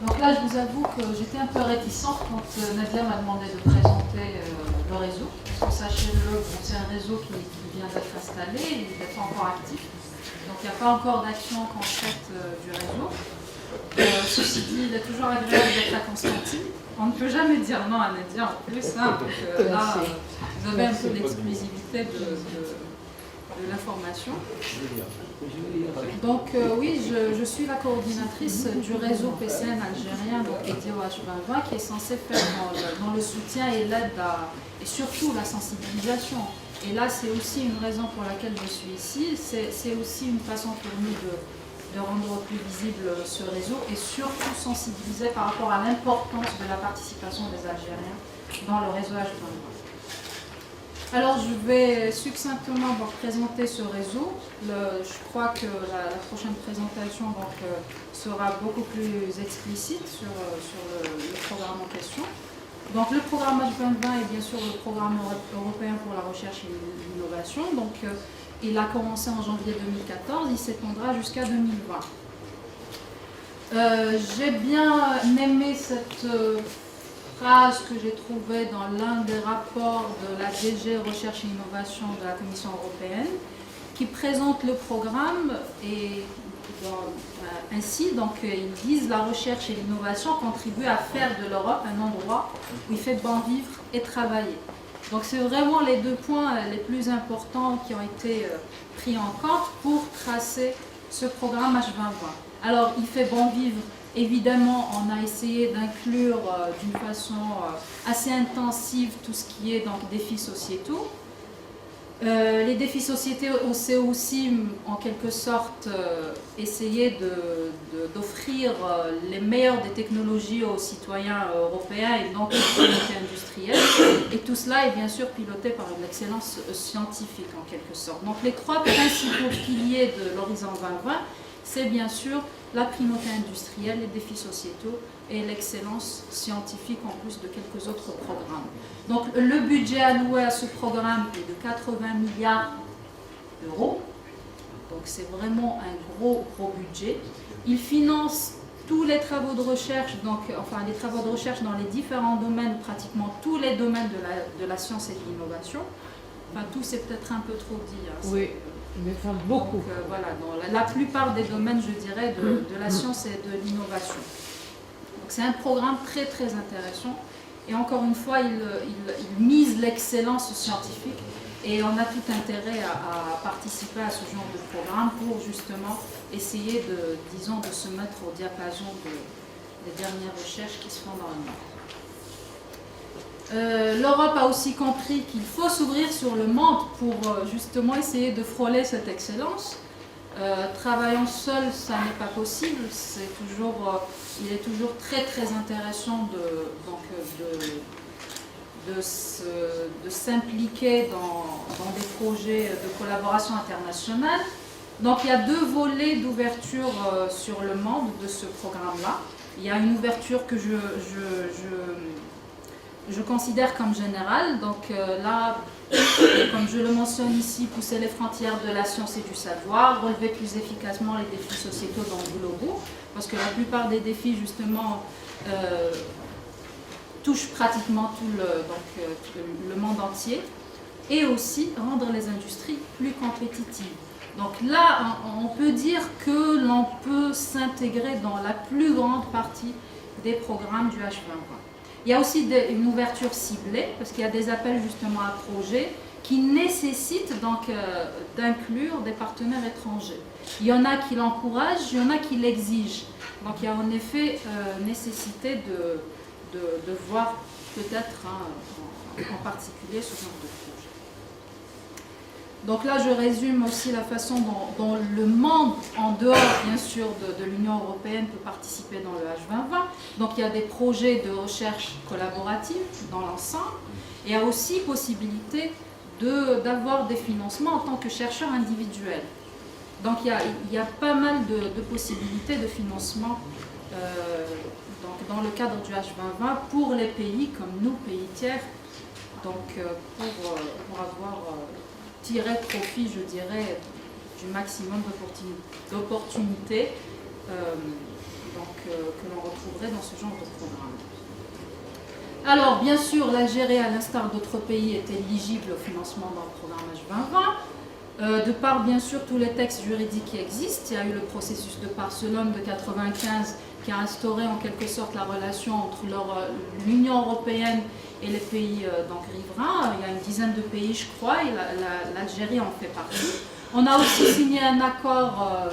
Donc là, je vous avoue que j'étais un peu réticente quand Nadia m'a demandé de présenter le réseau. Parce que sachez-le, c'est un réseau qui vient d'être installé, il n'est pas encore actif. Donc il n'y a pas encore d'action concrète du réseau. Ceci dit, il est toujours agréable d'être à Constantine. On ne peut jamais dire non à Nadia en plus. Hein, donc là, vous avez un peu l'exclusivité de l'information. Donc oui, je suis la coordinatrice du réseau PCN algérien, donc EDIO H2020, qui est censé faire dans le soutien et l'aide et surtout la sensibilisation. Et là, c'est aussi une raison pour laquelle je suis ici. C'est aussi une façon pour nous de rendre plus visible ce réseau et surtout sensibiliser par rapport à l'importance de la participation des Algériens dans le réseau H2020. Alors je vais succinctement présenter ce réseau. Je crois que la prochaine présentation sera beaucoup plus explicite sur le programme en question. Donc le programme H2020 est bien sûr le programme européen pour la recherche et l'innovation. Donc il a commencé en janvier 2014, il s'étendra jusqu'à 2020. J'ai bien aimé cette phrase que j'ai trouvée dans l'un des rapports de la DG Recherche et Innovation de la Commission européenne, qui présente le programme et ainsi, donc ils disent la recherche et l'innovation contribuent à faire de l'Europe un endroit où il fait bon vivre et travailler. Donc c'est vraiment les deux points les plus importants qui ont été pris en compte pour tracer ce programme H2020. Alors il fait bon vivre. Évidemment, on a essayé d'inclure d'une façon assez intensive tout ce qui est donc défis sociétaux. Les défis sociétaux, c'est aussi en quelque sorte essayer d'offrir les meilleures des technologies aux citoyens européens et donc aux communautés industrielles. Et tout cela est bien sûr piloté par une excellence scientifique en quelque sorte. Donc les trois principaux piliers de l'Horizon 2020, c'est bien sûr la primauté industrielle, les défis sociétaux et l'excellence scientifique en plus de quelques autres programmes. Donc le budget alloué à ce programme est de 80 milliards d'euros. Donc c'est vraiment un gros budget. Il finance tous les travaux de recherche, les travaux de recherche dans les différents domaines, pratiquement tous les domaines de la science et de l'innovation. Enfin tout c'est peut-être un peu trop dit. Hein, oui. Mais enfin, beaucoup. Donc, voilà, dans la plupart des domaines, je dirais, de la science et de l'innovation. Donc c'est un programme très très intéressant et encore une fois, il mise l'excellence scientifique et on a tout intérêt à participer à ce genre de programme pour justement essayer de se mettre au diapason des dernières recherches qui se font dans le monde. L'Europe a aussi compris qu'il faut s'ouvrir sur le monde pour justement essayer de frôler cette excellence. Travaillant seul, ça n'est pas possible. Il est toujours très très intéressant de s'impliquer dans des projets de collaboration internationale. Donc il y a deux volets d'ouverture sur le monde de ce programme-là. Il y a une ouverture que je considère comme générale, donc là, comme je le mentionne ici, pousser les frontières de la science et du savoir, relever plus efficacement les défis sociétaux dans le globaux, parce que la plupart des défis, justement, touche pratiquement tout le monde entier, et aussi rendre les industries plus compétitives. Donc là, on peut dire que l'on peut s'intégrer dans la plus grande partie des programmes du H2020. Il y a aussi une ouverture ciblée, parce qu'il y a des appels justement à projets qui nécessitent donc d'inclure des partenaires étrangers. Il y en a qui l'encouragent, il y en a qui l'exigent. Donc il y a en effet nécessité de voir peut-être en particulier ce genre de projet. Donc là, je résume aussi la façon dont le monde, en dehors bien sûr de l'Union européenne, peut participer dans le H2020. Donc il y a des projets de recherche collaborative dans l'ensemble. Et il y a aussi possibilité d'avoir des financements en tant que chercheur individuel. Donc il y a pas mal de possibilités de financement donc dans le cadre du H2020 pour les pays comme nous, pays tiers, donc pour avoir tiré profit, je dirais, du maximum d'opportunités que l'on retrouverait dans ce genre de programme. Alors, bien sûr, l'Algérie, à l'instar d'autres pays, est éligible au financement dans le programme H2020. De par, bien sûr, tous les textes juridiques qui existent, il y a eu le processus de Barcelone de 1995 qui a instauré en quelque sorte la relation entre l'Union européenne et les pays riverains. Il y a une dizaine de pays, je crois, et l'Algérie en fait partie. On a aussi signé un accord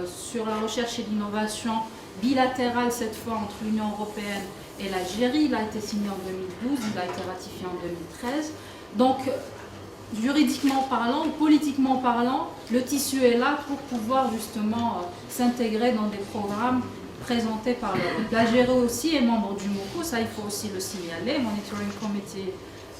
sur la recherche et l'innovation bilatéral cette fois entre l'Union européenne et l'Algérie. Il a été signé en 2012, il a été ratifié en 2013. Donc, juridiquement parlant, politiquement parlant, le tissu est là pour pouvoir justement s'intégrer dans des programmes présentés par l'Europe. L'Algérie aussi est membre du MOCO, ça il faut aussi le signaler, Monitoring Committee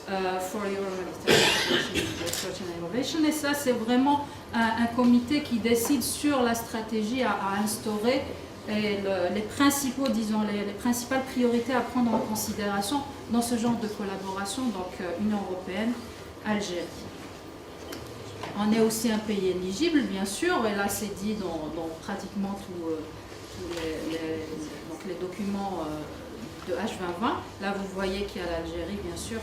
for Euro-Mediterranean Research and Innovation, et ça c'est vraiment un comité qui décide sur la stratégie à instaurer et les principales priorités à prendre en considération dans ce genre de collaboration, donc Union européenne, Algérie. On est aussi un pays éligible, bien sûr, et là c'est dit dans pratiquement tous les documents de H2020. Là vous voyez qu'il y a l'Algérie, bien sûr,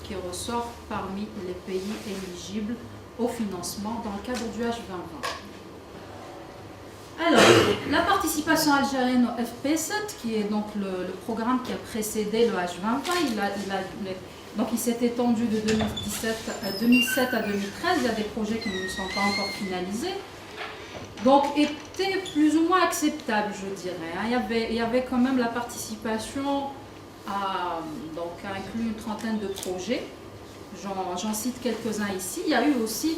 qui ressort parmi les pays éligibles au financement dans le cadre du H2020. Alors, la participation algérienne au FP7, qui est donc le programme qui a précédé le H2020, donc il s'est étendu de 2007 à 2013, il y a des projets qui ne sont pas encore finalisés, donc était plus ou moins acceptable, je dirais. Il y avait quand même la participation donc a inclus une trentaine de projets, j'en cite quelques-uns ici. Il y a eu aussi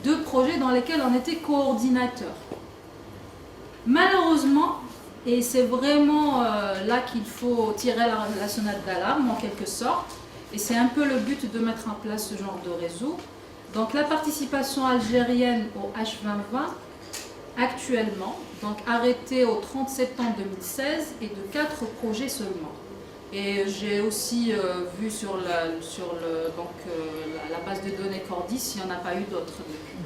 2 projets dans lesquels on était coordinateur. Malheureusement, et c'est vraiment là qu'il faut tirer la sonnette d'alarme en quelque sorte, et c'est un peu le but de mettre en place ce genre de réseau. Donc la participation algérienne au H2020, actuellement, donc arrêtée au 30 septembre 2016, est de 4 projets seulement. Et j'ai aussi vu sur la base de données Cordis, il n'y en a pas eu d'autres depuis.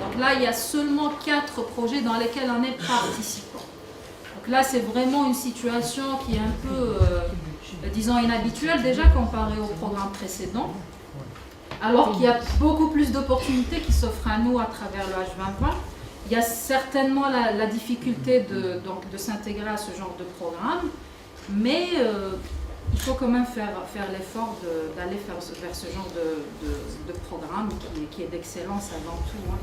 Donc là, il y a seulement 4 projets dans lesquels on est participant. Donc là, c'est vraiment une situation qui est un peu, disons, inhabituelle déjà comparée au programme précédent. Alors qu'il y a beaucoup plus d'opportunités qui s'offrent à nous à travers le H2020. Il y a certainement la difficulté de s'intégrer à ce genre de programme, mais il faut quand même faire l'effort d'aller vers ce genre de programme qui est d'excellence avant tout. Hein.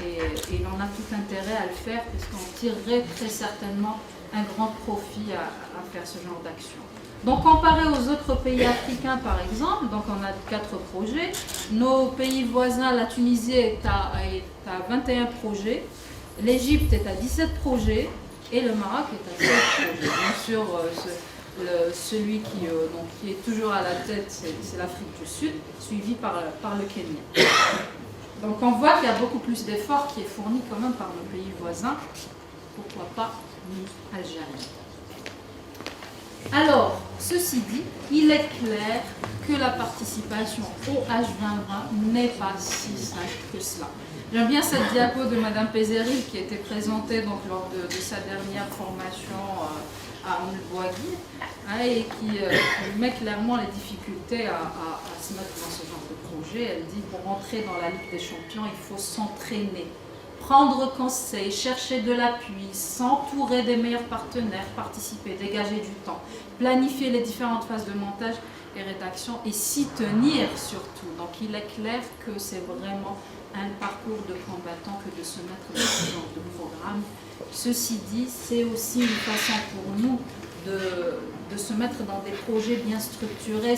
Et on a tout intérêt à le faire puisqu'on tirerait très certainement un grand profit à faire ce genre d'action. Donc comparé aux autres pays africains par exemple, donc on a 4 projets. Nos pays voisins, la Tunisie est à 21 projets, l'Égypte est à 17 projets et le Maroc est à 16 projets. Bien sûr, celui qui est toujours à la tête, c'est l'Afrique du Sud, suivi par le Kenya. Donc on voit qu'il y a beaucoup plus d'efforts qui est fourni quand même par nos pays voisins, pourquoi pas nous, Algériens. Alors, ceci dit, il est clair que la participation au H2020 n'est pas si simple que cela. J'aime bien cette diapo de Madame Pézeril qui était présentée donc, lors de sa dernière formation à Onboagui, et qui met clairement les difficultés à se mettre dans ce genre de projet. Elle dit, pour rentrer dans la Ligue des Champions, il faut s'entraîner, prendre conseil, chercher de l'appui, s'entourer des meilleurs partenaires, participer, dégager du temps, planifier les différentes phases de montage et rédaction et s'y tenir surtout. Donc il est clair que c'est vraiment un parcours de combattant que de se mettre dans ce genre de programme. Ceci dit, c'est aussi une façon pour nous de se mettre dans des projets bien structurés.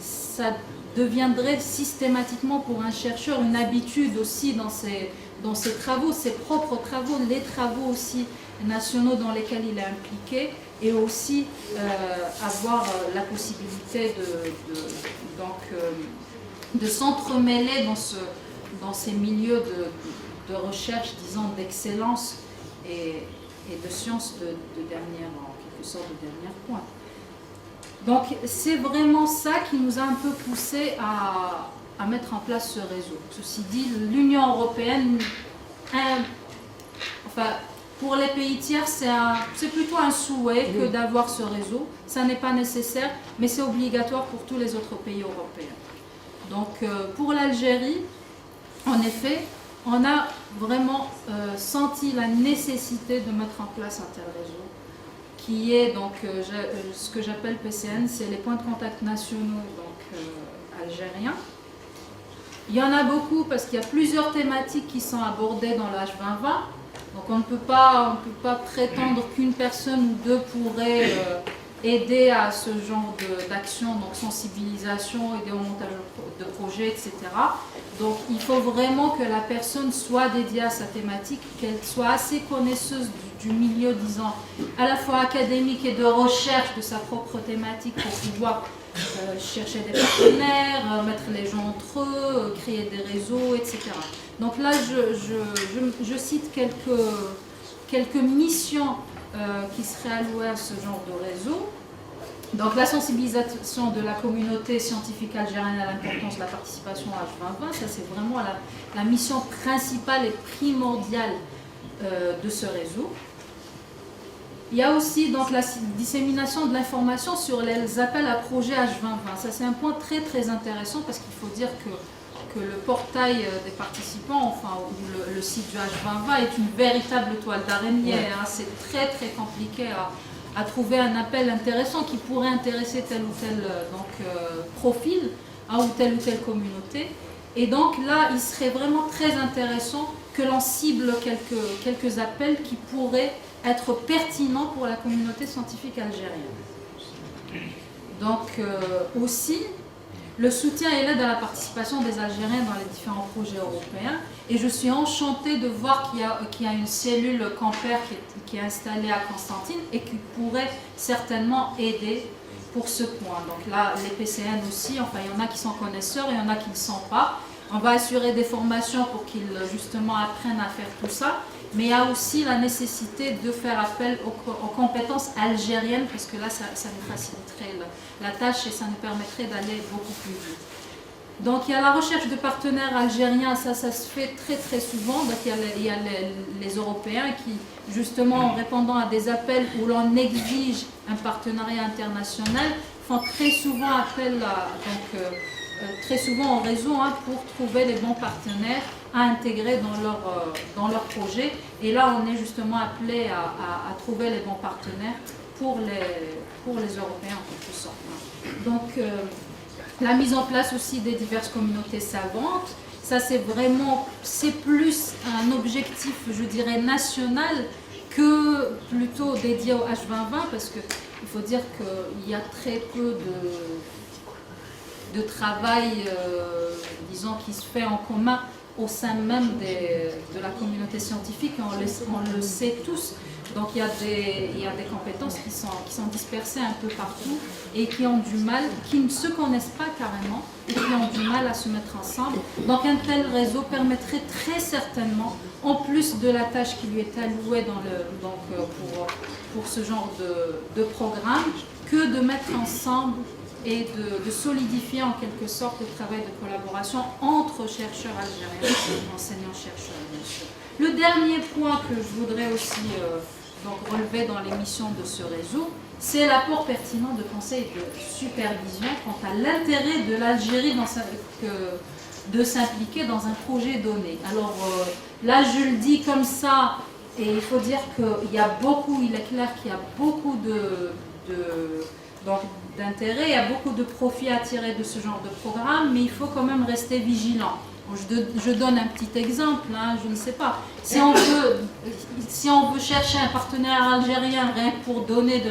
Ça deviendrait systématiquement pour un chercheur une habitude aussi dans ses travaux, ses propres travaux, les travaux aussi nationaux dans lesquels il est impliqué, et aussi avoir la possibilité de s'entremêler dans ces milieux de recherche, disons, d'excellence et de sciences de dernière, en quelque sorte, de dernière pointe. Donc c'est vraiment ça qui nous a un peu poussé à mettre en place ce réseau. Ceci dit, l'Union européenne, pour les pays tiers, c'est plutôt un souhait que d'avoir ce réseau. Ça n'est pas nécessaire, mais c'est obligatoire pour tous les autres pays européens. Donc pour l'Algérie, en effet, on a vraiment senti la nécessité de mettre en place un tel réseau, qui est donc ce que j'appelle PCN, c'est les points de contact nationaux algériens. Il y en a beaucoup parce qu'il y a plusieurs thématiques qui sont abordées dans le H2020. Donc on ne peut pas prétendre qu'une personne ou deux pourrait aider à ce genre d'action, donc sensibilisation, aider au montage de projets, etc. Donc il faut vraiment que la personne soit dédiée à sa thématique, qu'elle soit assez connaisseuse du milieu, disons, à la fois académique et de recherche de sa propre thématique pour pouvoir chercher des partenaires, mettre les gens entre eux, créer des réseaux, etc. Donc là, je cite quelques missions qui seraient allouées à ce genre de réseau. Donc la sensibilisation de la communauté scientifique algérienne à l'importance de la participation à H2020, ça c'est vraiment la mission principale et primordiale de ce réseau. Il y a aussi donc la dissémination de l'information sur les appels à projets H2020. Ça c'est un point très très intéressant parce qu'il faut dire que le portail des participants, ou le site du H2020 est une véritable toile d'araignée. Hein. C'est très très compliqué à trouver un appel intéressant qui pourrait intéresser tel ou tel profil ou telle communauté. Et donc là, il serait vraiment très intéressant que l'on cible quelques appels qui pourraient être pertinents pour la communauté scientifique algérienne. Donc aussi, le soutien et l'aide à la participation des Algériens dans les différents projets européens. Et je suis enchantée de voir qu'il y a une cellule Campère qui est installée à Constantine et qui pourrait certainement aider pour ce point. Donc là, les PCN aussi, il y en a qui sont connaisseurs, il y en a qui ne sont pas. On va assurer des formations pour qu'ils justement apprennent à faire tout ça. Mais il y a aussi la nécessité de faire appel aux compétences algériennes parce que là, ça nous faciliterait la tâche et ça nous permettrait d'aller beaucoup plus vite. Donc il y a la recherche de partenaires algériens, ça se fait très très souvent. Donc il y a les Européens qui, justement, en répondant à des appels où l'on exige un partenariat international, font très souvent appel très souvent au réseau pour trouver les bons partenaires à intégrer dans leur projet. Et là, on est justement appelé à trouver les bons partenaires pour les Européens en quelque sorte. Donc, la mise en place aussi des diverses communautés savantes, ça c'est plus un objectif, je dirais, national que plutôt dédié au H2020 parce qu'il faut dire qu'il y a très peu de travail, disons, qui se fait en commun au sein même de la communauté scientifique, on le sait tous. Donc il y a des compétences qui sont dispersées un peu partout et qui ont du mal, qui ne se connaissent pas carrément et qui ont du mal à se mettre ensemble. Donc un tel réseau permettrait très certainement, en plus de la tâche qui lui est allouée pour ce genre de programme, que de mettre ensemble et de solidifier en quelque sorte le travail de collaboration entre chercheurs algériens et enseignants-chercheurs, bien sûr. Le dernier point que je voudrais aussi donc relevé dans les missions de ce réseau, c'est l'apport pertinent de conseil et de supervision quant à l'intérêt de l'Algérie de s'impliquer dans un projet donné. Alors là, je le dis comme ça, et il faut dire qu'il y a beaucoup, il est clair qu'il y a beaucoup d'intérêt, il y a beaucoup de profits à tirer de ce genre de programme, mais il faut quand même rester vigilant. Je donne un petit exemple, hein, je ne sais pas. Si on veut chercher un partenaire algérien rien que pour donner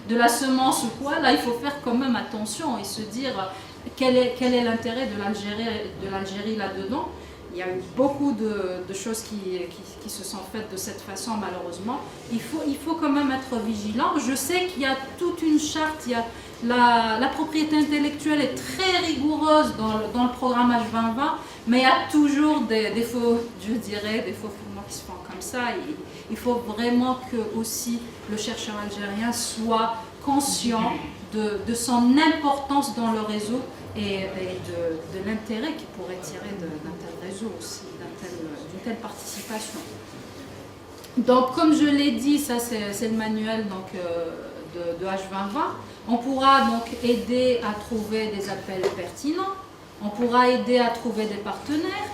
de la semence ou quoi, là il faut faire quand même attention et se dire quel est l'intérêt de l'Algérie là-dedans. Il y a eu beaucoup de choses qui se sont faites de cette façon malheureusement. Il faut quand même être vigilant. Je sais qu'il y a toute une charte, il y a la propriété intellectuelle est très rigoureuse dans le programme H2020, mais il y a toujours des faux, je dirais, des faux fondements qui se font comme ça. Et il faut vraiment que aussi le chercheur algérien soit conscient de son importance dans le réseau et de l'intérêt qu'il pourrait tirer d'un tel réseau aussi, d'une telle participation. Donc, comme je l'ai dit, ça c'est le manuel donc, de H2020. On pourra donc aider à trouver des appels pertinents, on pourra aider à trouver des partenaires.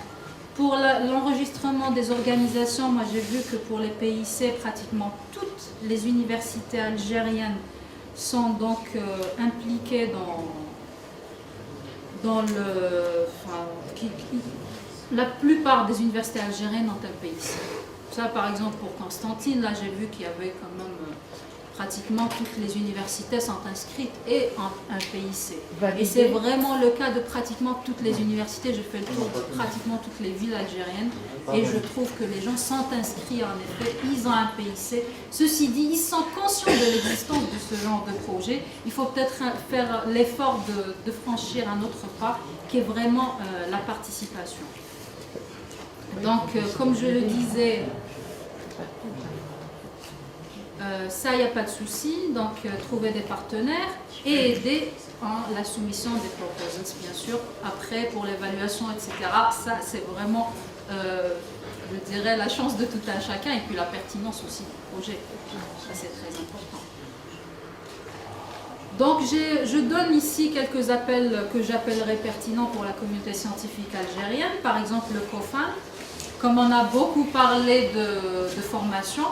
Pour l'enregistrement des organisations, moi j'ai vu que pour les PIC, pratiquement toutes les universités algériennes sont donc impliquées dans la plupart des universités algériennes ont un PIC. Ça par exemple pour Constantine, là j'ai vu qu'il y avait quand même pratiquement toutes les universités sont inscrites et un PIC. Validé. Et c'est vraiment le cas de pratiquement toutes les universités. J'ai fait le tour de pratiquement toutes les villes algériennes et je trouve que les gens sont inscrits en effet, ils ont un PIC. Ceci dit, ils sont conscients de l'existence de ce genre de projet. Il faut peut-être faire l'effort de franchir un autre pas qui est vraiment la participation. Donc, comme je le disais, ça, il n'y a pas de souci. Donc, trouver des partenaires et aider en la soumission des proposals, bien sûr. Après, pour l'évaluation, etc., ça, c'est vraiment, je dirais, la chance de tout un chacun et puis la pertinence aussi du projet. Ça, c'est très important. Donc, je donne ici quelques appels que j'appellerais pertinents pour la communauté scientifique algérienne. Par exemple, le COFAN. Comme on a beaucoup parlé de formation,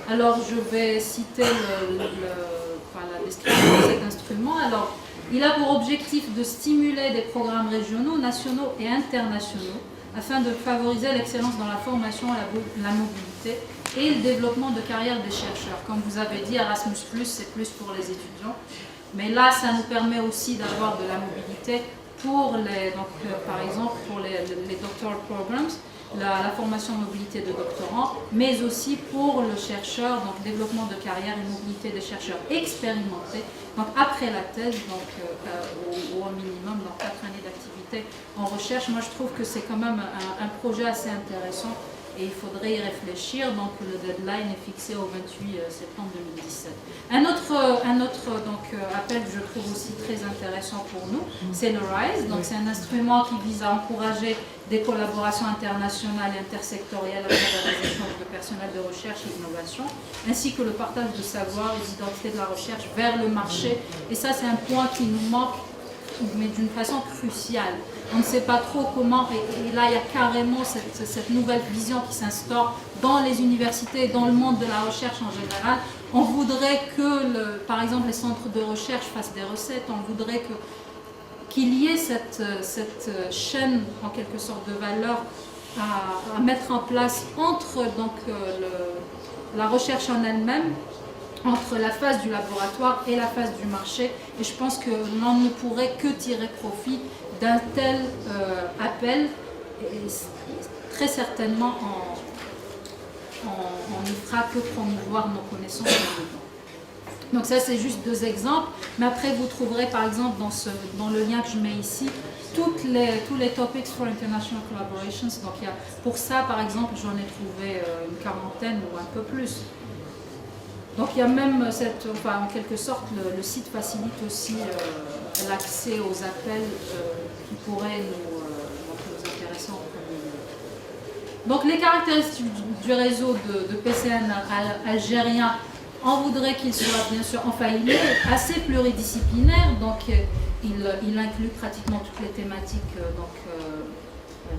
alors je vais citer la description de cet instrument. Alors, il a pour objectif de stimuler des programmes régionaux, nationaux et internationaux afin de favoriser l'excellence dans la formation, la mobilité et le développement de carrière des chercheurs. Comme vous avez dit, Erasmus+, c'est plus pour les étudiants. Mais là, ça nous permet aussi d'avoir de la mobilité pour par exemple, pour les doctoral programs, la formation mobilité de doctorants, mais aussi pour le chercheur, donc développement de carrière et mobilité des chercheurs expérimentés, donc après la thèse, donc au minimum dans 4 années d'activité en recherche. Moi je trouve que c'est quand même un projet assez intéressant et il faudrait y réfléchir. Donc le deadline est fixé au 28 septembre 2017. Un autre appel que je trouve aussi très intéressant pour nous, c'est le RISE. Donc c'est un instrument qui vise à encourager des collaborations internationales et intersectorielles avec des échanges de personnel de recherche et d'innovation, ainsi que le partage de savoir et d'identité de la recherche vers le marché. Et ça, c'est un point qui nous manque, mais d'une façon cruciale. On ne sait pas trop comment, et là il y a carrément cette nouvelle vision qui s'instaure dans les universités et dans le monde de la recherche en général. On voudrait que, par exemple, les centres de recherche fassent des recettes, on voudrait qu'il y ait cette chaîne, en quelque sorte, de valeur à mettre en place entre la recherche en elle-même, entre la phase du laboratoire et la phase du marché. Et je pense que l'on ne pourrait que tirer profit d'un tel appel, et très certainement on ne fera que promouvoir nos connaissances là-dedans. Donc ça c'est juste 2 exemples, mais après vous trouverez par exemple dans le lien que je mets ici tous les topics for international collaborations. Donc pour ça par exemple j'en ai trouvé une 40aine ou un peu plus. Donc il y a même en quelque sorte le site facilite aussi l'accès aux appels qui pourraient nous intéresser en premier lieu. Donc les caractéristiques du réseau de PCN algérien, on voudrait qu'il soit bien sûr il est assez pluridisciplinaire, donc il inclut pratiquement toutes les thématiques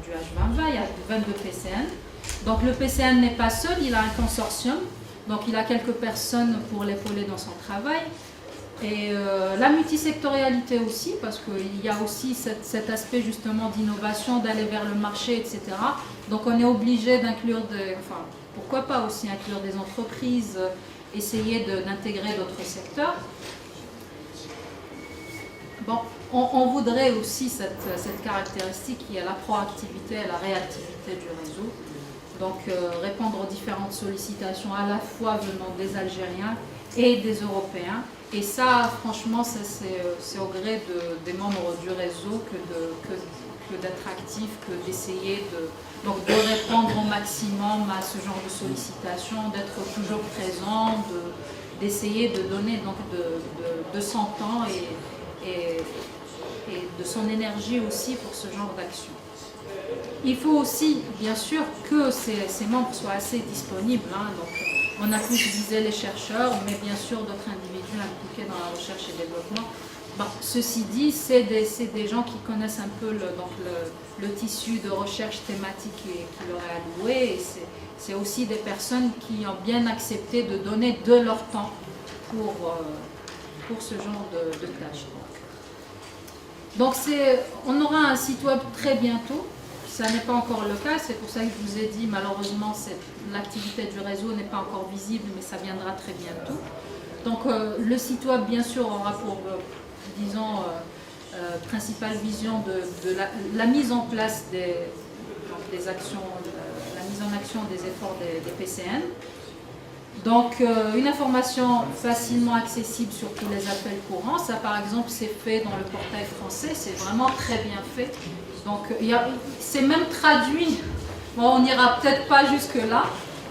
du H2020, il y a 22 PCN. Donc le PCN n'est pas seul, il a un consortium, donc il a quelques personnes pour l'épauler dans son travail. Et la multisectorialité aussi, parce qu'il y a aussi cet aspect justement d'innovation, d'aller vers le marché, etc. Donc on est obligé d'inclure, pourquoi pas aussi inclure des entreprises, essayer d'intégrer d'autres secteurs. Bon, on voudrait aussi cette caractéristique qui est la proactivité et la réactivité du réseau. Donc répondre aux différentes sollicitations à la fois venant des Algériens et des Européens. Et ça, franchement, c'est au gré des membres du réseau que d'être actif, que d'essayer de répondre au maximum à ce genre de sollicitations, d'être toujours présent, d'essayer de donner de son temps et de son énergie aussi pour ce genre d'action. Il faut aussi, bien sûr, que ces membres soient assez disponibles. Donc, on a plus visé les chercheurs, mais bien sûr d'autres individus impliqués dans la recherche et développement. Bon, ceci dit, c'est des gens qui connaissent un peu le tissu de recherche thématique qui leur est alloué. Et c'est aussi des personnes qui ont bien accepté de donner de leur temps pour ce genre de tâches. Donc on aura un site web très bientôt. Ça n'est pas encore le cas, c'est pour ça que je vous ai dit, malheureusement, l'activité du réseau n'est pas encore visible, mais ça viendra très bientôt. Donc le site web, bien sûr, aura pour, disons, principale vision de la mise en place des actions, la mise en action des efforts des PCN. Donc une information facilement accessible sur tous les appels courants. Ça, par exemple, c'est fait dans le portail français, c'est vraiment très bien fait. Donc c'est même traduit. Bon, on n'ira peut-être pas jusque-là.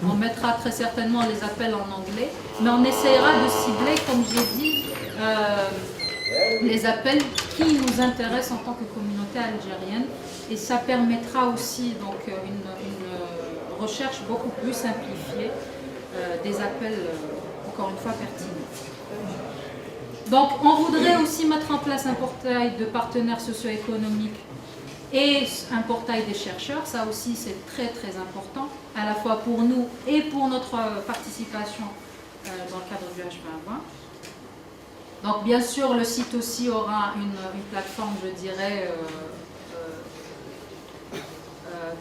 On mettra très certainement les appels en anglais. Mais on essaiera de cibler, comme j'ai dit, les appels qui nous intéressent en tant que communauté algérienne. Et ça permettra aussi donc, une recherche beaucoup plus simplifiée des appels, encore une fois, pertinents. Donc on voudrait aussi mettre en place un portail de partenaires socio-économiques et un portail des chercheurs. Ça aussi c'est très très important, à la fois pour nous et pour notre participation dans le cadre du H2020. Donc bien sûr le site aussi aura une plateforme, je dirais,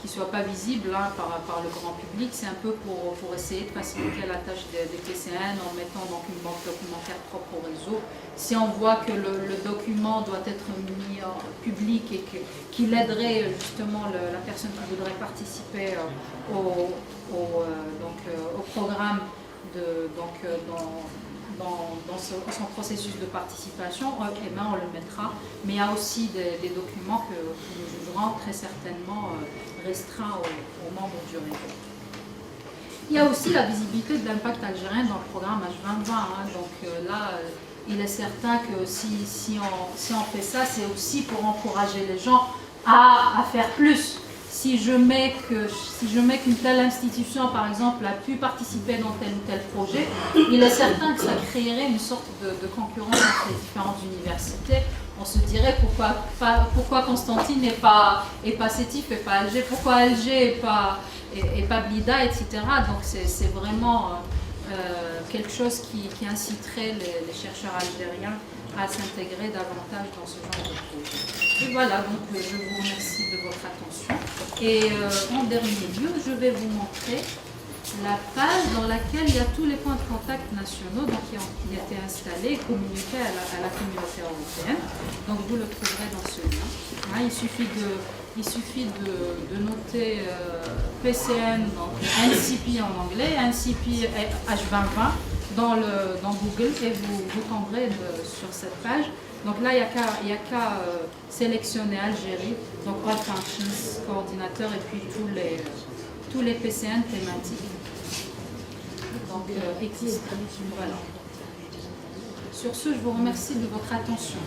qui ne soit pas visible par le grand public. C'est un peu pour essayer de faciliter la tâche des PCN en mettant donc une banque documentaire propre au réseau. Si on voit que le document doit être mis en public et qu'il aiderait justement la personne qui voudrait participer au programme dans son processus de participation, eh ben on le mettra. Mais il y a aussi des documents que nous jugerons très certainement restreints aux membres du réseau. Il y a aussi la visibilité de l'impact algérien dans le programme H2020. Donc là, il est certain que si on fait ça, c'est aussi pour encourager les gens à faire plus. Si je mets qu'une telle institution, par exemple, a pu participer dans tel ou tel projet, il est certain que ça créerait une sorte de concurrence entre les différentes universités. On se dirait pourquoi Constantine et pas Sétif et pas Alger, pourquoi Alger et pas Blida, etc. Donc c'est vraiment quelque chose qui inciterait les chercheurs algériens à s'intégrer davantage dans ce genre de projet. Et voilà, donc je vous remercie de votre attention. Et en dernier lieu, je vais vous montrer la page dans laquelle il y a tous les points de contact nationaux qui ont été installés et communiqués à la communauté européenne. Donc vous le trouverez dans ce lien. Hein, il suffit de noter PCN, donc NCP en anglais, NCP H2020 dans Google et vous tomberez sur cette page. Donc là, il n'y a qu'à sélectionner Algérie, donc All Functions, coordinateur et puis tous les PCN thématiques. Donc, existent. Voilà. Sur ce, je vous remercie de votre attention.